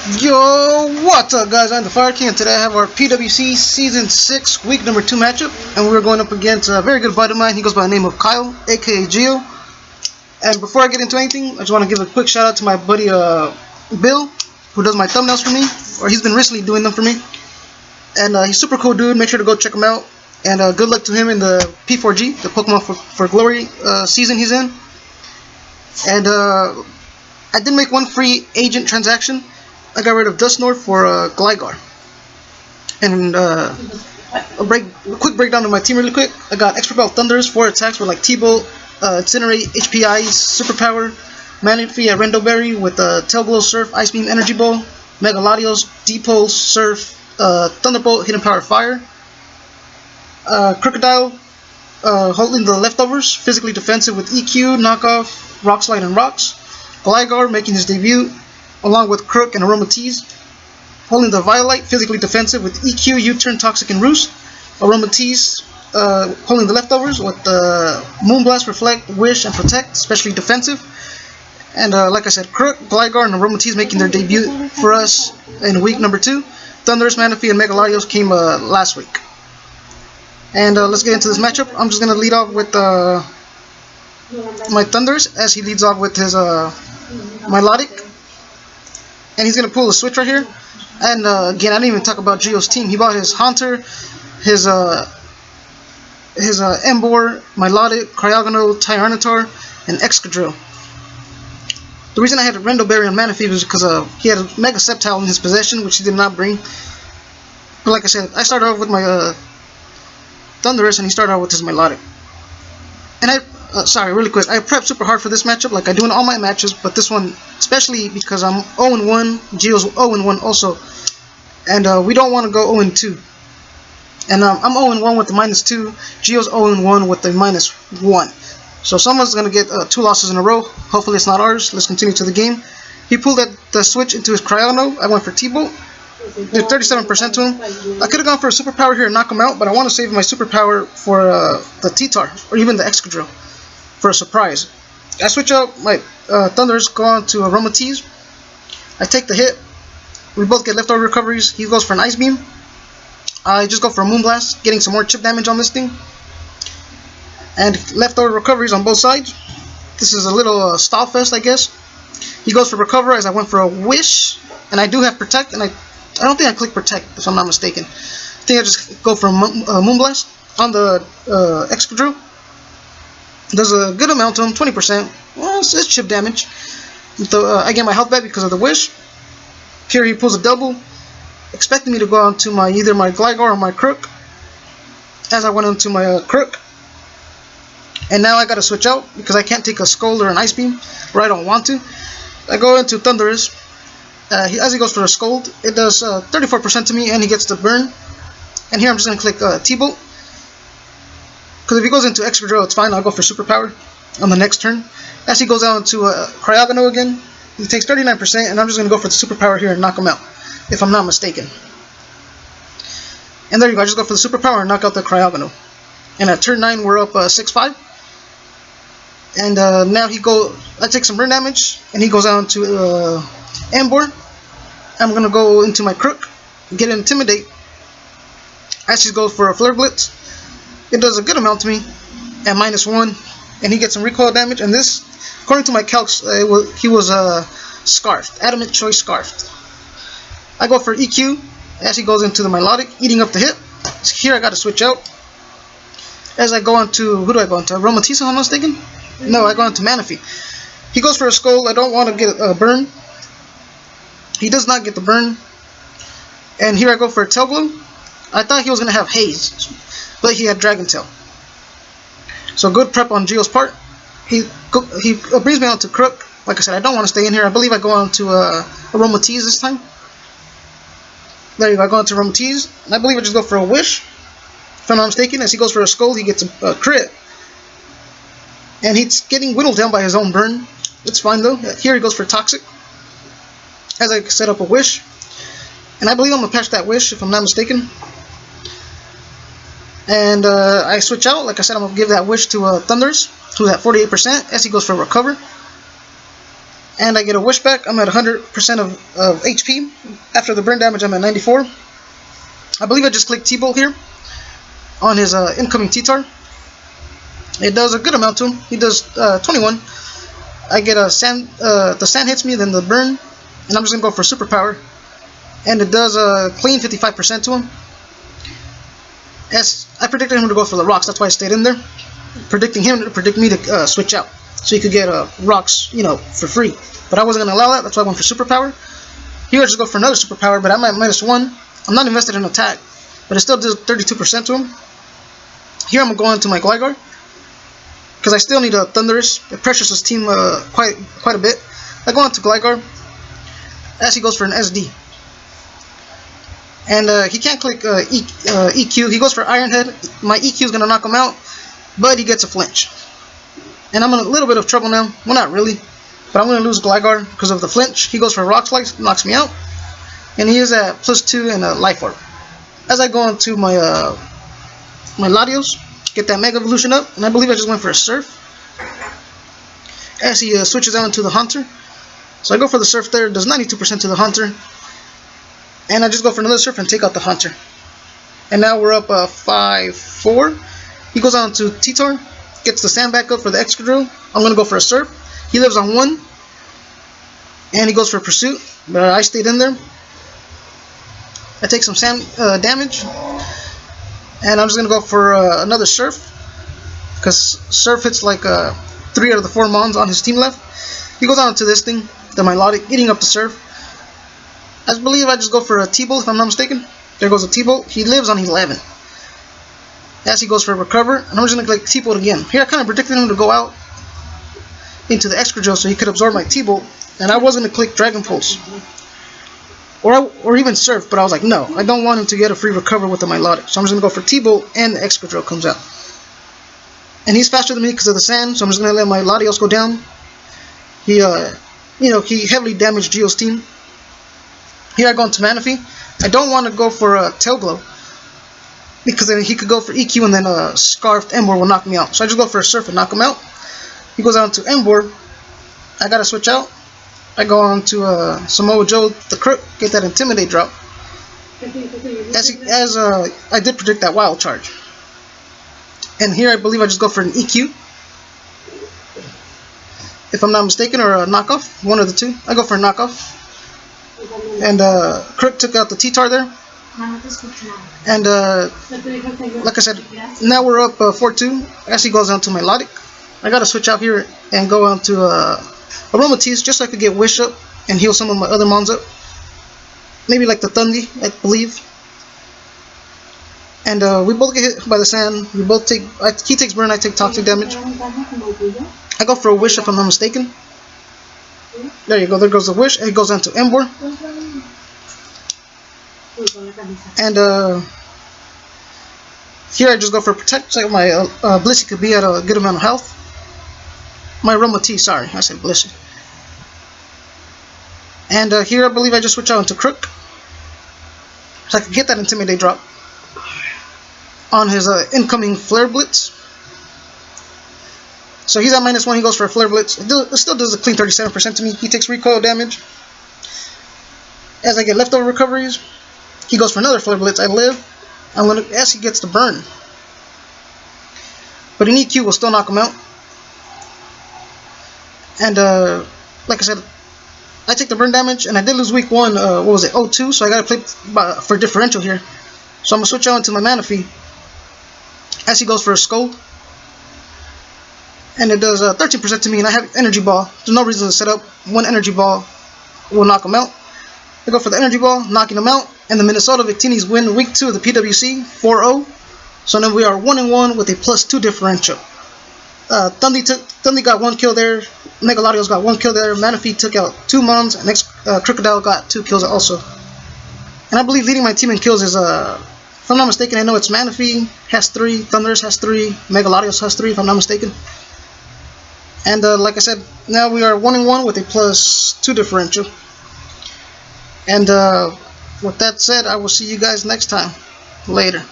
Yo, what's up guys, I'm the Fire King and today I have our PWC Season 6 Week number 2 matchup, and we're going up against a very good buddy of mine. He goes by the name of Kyle, aka Geo. And before I get into anything, I just want to give a quick shout out to my buddy Bill, who does my thumbnails for me, or he's been recently doing them for me. And he's super cool dude, make sure to go check him out. And good luck to him in the P4G, the Pokemon for Glory season he's in. And I did make one free agent transaction. I got rid of Dustin for Gligar. And a quick breakdown of my team really quick. I got Expert Belt Thunders, 4 attacks with like T-Bolt, Incinerate, HPI, Superpower, Manaphy and M-Latios with Tailglow, Surf, Ice Beam, Energy Ball, M-Latios, D-Pulse, Surf, Thunderbolt, Hidden Power, Fire, Crocodile, holding the leftovers, physically defensive with EQ, Knockoff, Rock Slide, and Rocks. Gligar making his debut, along with Crook and Aromatisse, holding the Violite, physically defensive with EQ, U-Turn, Toxic, and Roost. Aromatisse holding the leftovers with Moonblast, Reflect, Wish, and Protect, especially defensive. And like I said, Crook, Gligar, and Aromatisse making their debut for us in week number 2. Thunders, Manaphy, and M-Latios came last week. And let's get into this matchup. I'm just going to lead off with my Thunders, as he leads off with his Milotic. And he's going to pull a switch right here. And again, I didn't even talk about Geo's team. He bought his Haunter, his Emboar, Milotic, Cryogonal, Tyranitar, and Excadrill. The reason I had a Rendoberry on Manaphy was because he had a Mega Sceptile in his possession, which he did not bring. But like I said, I started off with my Thundurus, and he started out with his Milotic. And sorry, really quick, I prepped super hard for this matchup, like I do in all my matches, but this one, especially because I'm 0-1, Geo's 0-1 also, and we don't want to go 0-2. And I'm 0-1 with the -2, Geo's 0-1 with the -1. So someone's going to get 2 losses in a row. Hopefully it's not ours. Let's continue to the game. He pulled the switch into his Cryogonal. I went for T-Bolt. Did 37% to him. I could have gone for a Superpower here and knock him out, but I want to save my Superpower for the T-Tar, or even the Excadrill, for a surprise. I switch out my Thunders, go on to Aromatisse. I take the hit. We both get leftover recoveries. He goes for an Ice Beam. I just go for a Moonblast, getting some more chip damage on this thing. And leftover recoveries on both sides. This is a little stall fest, I guess. He goes for Recover as I went for a Wish. And I do have Protect, and I don't think I click Protect, if I'm not mistaken. I think I just go for a Moonblast on the Excadrill. Does a good amount to him, 20%. Well, it's chip damage. I get my health back because of the Wish. Here he pulls a double, expecting me to go on to either my Gligar or my Crook. As I went onto my Crook. And now I gotta switch out because I can't take a Scold or an Ice Beam, or I don't want to. I go into Thundurus. As he goes for a Scold, it does 34% to me, and he gets the burn. And here I'm just gonna click T-Bolt. Because if he goes into Excadrill, it's fine. I'll go for Superpower on the next turn. As he goes down to Cryogonal again, he takes 39%, and I'm just going to go for the Superpower here and knock him out, if I'm not mistaken. And there you go. I just go for the Superpower and knock out the Cryogonal. And at turn 9, we're up 6-5. And now I take some burn damage, and he goes down to Emboar. I'm going to go into my Crook, get an Intimidate. As he goes for a Flare Blitz. It does a good amount to me at -1, and he gets some recoil damage. And this, according to my calcs, he was Scarfed, Adamant Choice Scarfed. I go for EQ as he goes into the Milotic, eating up the hit. Here I got to switch out. As I go on to, who do I go on to? Aromatisse, if I'm not mistaken? No, I go on to Manaphy. He goes for a Skull. I don't want to get a burn. He does not get the burn. And here I go for a Tailglow. I thought he was going to have Haze, but he had Dragon Tail. So good prep on Geo's part. He brings me on to Crook. Like I said, I don't want to stay in here. I believe I go on to Aromatisse this time. There you go, I go on to Aromatisse. And I believe I just go for a Wish, if I'm not mistaken. As he goes for a Skull, he gets a crit. And he's getting whittled down by his own burn. It's fine though. Here he goes for Toxic. As I set up a Wish. And I believe I'm going to patch that Wish, if I'm not mistaken. And I switch out. Like I said, I'm going to give that Wish to Thunders, who's at 48%, as he goes for Recover. And I get a wish back. I'm at 100% of HP. After the burn damage, I'm at 94. I believe I just clicked T-Bolt here on his incoming T-Tar. It does a good amount to him. He does 21. I get a sand. The sand hits me, then the burn, and I'm just gonna go for superpower. And it does a clean 55% to him. As I predicted him to go for the rocks, that's why I stayed in there, predicting him to predict me to switch out, so he could get rocks, for free. But I wasn't gonna allow that. That's why I went for superpower. Here I just go for another superpower, but I'm at -1. I'm not invested in attack, but it still does 32% to him. Here I'm going to my Gligar, because I still need a Thunderous. It pressures his team quite a bit. I go on to Gligar, as he goes for an SD. And he can't click EQ. He goes for Iron Head. My EQ is going to knock him out, but he gets a flinch. And I'm in a little bit of trouble now. Well, not really, but I'm going to lose Gligar because of the flinch. He goes for Rock Slice, knocks me out. And he is at +2 and a Life Orb. As I go into my my Latios, get that Mega Evolution up, and I believe I just went for a Surf. As he switches out into the Haunter. So I go for the Surf there. It does 92% to the Haunter. And I just go for another Surf and take out the Haunter. And now we're up 5-4. He goes on to T-Tar, gets the sand back up for the Excadrill. I'm going to go for a Surf. He lives on 1. And he goes for Pursuit, but I stayed in there. I take some sand damage. And I'm just going to go for another Surf, because Surf hits like 3 out of the 4 Mons on his team left. He goes on to this thing, the Milotic, eating up the Surf. I believe I just go for a T-Bolt, if I'm not mistaken. There goes a T-Bolt. He lives on 11. As he goes for a Recover, and I'm just going to click T-Bolt again. Here I kind of predicted him to go out into the Excadrill so he could absorb my T-Bolt, and I was going to click Dragon Pulse. Or even Surf, but I was like, no, I don't want him to get a free Recover with the Milotic. So I'm just going to go for T-Bolt, and the Excadrill comes out. And he's faster than me because of the sand, so I'm just going to let my Latios go down. He, he heavily damaged Geo's team. Here I go into Manaphy. I don't want to go for a Tail Glow, because then he could go for EQ and then a Scarfed Emboar will knock me out. So I just go for a Surf and knock him out. He goes on to Emboar. I gotta switch out. I go on to Samoa Joe the Crook, get that Intimidate drop. As I did predict that Wild Charge. And here I believe I just go for an EQ, if I'm not mistaken, or a knockoff, one of the two. I go for a knockoff. And Crook took out the T-Tar there. And like I said, now we're up 4-2. As he goes down to my Milotic. I gotta switch out here and go on to Aromatisse, just so I could get Wish up and heal some of my other Mons up. Maybe like the Thundi, I believe. And we both get hit by the sand. We both take. He takes burn, I take toxic damage. I go for a Wish if I'm not mistaken. There you go, there goes the Wish. It goes on to Emboar. And here I just go for Protect, so my Blissey could be at a good amount of health. My Aromatisse, sorry, I said Blissey. And here I believe I just switch out into Crook, so I can get that Intimidate drop on his incoming Flare Blitz. So he's at -1, he goes for a Flare Blitz. It still does a clean 37% to me. He takes recoil damage. As I get leftover recoveries, he goes for another Flare Blitz. I live. As he gets the burn. But an EQ will still knock him out. And like I said, I take the burn damage, and I did lose week 1, what was it, 0-2, so I gotta play for differential here. So I'm gonna switch out into my Manaphy. As he goes for a Scold. And it does 13% to me, and I have Energy Ball. There's no reason to set up. One Energy Ball will knock him out. I go for the Energy Ball, knocking him out. And the Minnesota Victinis win week 2 of the PWC, 4-0. So now we are 1-1 with a +2 differential. Thundi got 1 kill there. Mega Latios got 1 kill there. Manaphy took out 2 Mons, and Crocodile got 2 kills also. And I believe leading my team in kills is, if I'm not mistaken, I know it's Manaphy has 3, Thunderous has 3, Mega Latios has 3, if I'm not mistaken. And like I said, now we are 1-1 with a +2 differential. And with that said, I will see you guys next time. Later.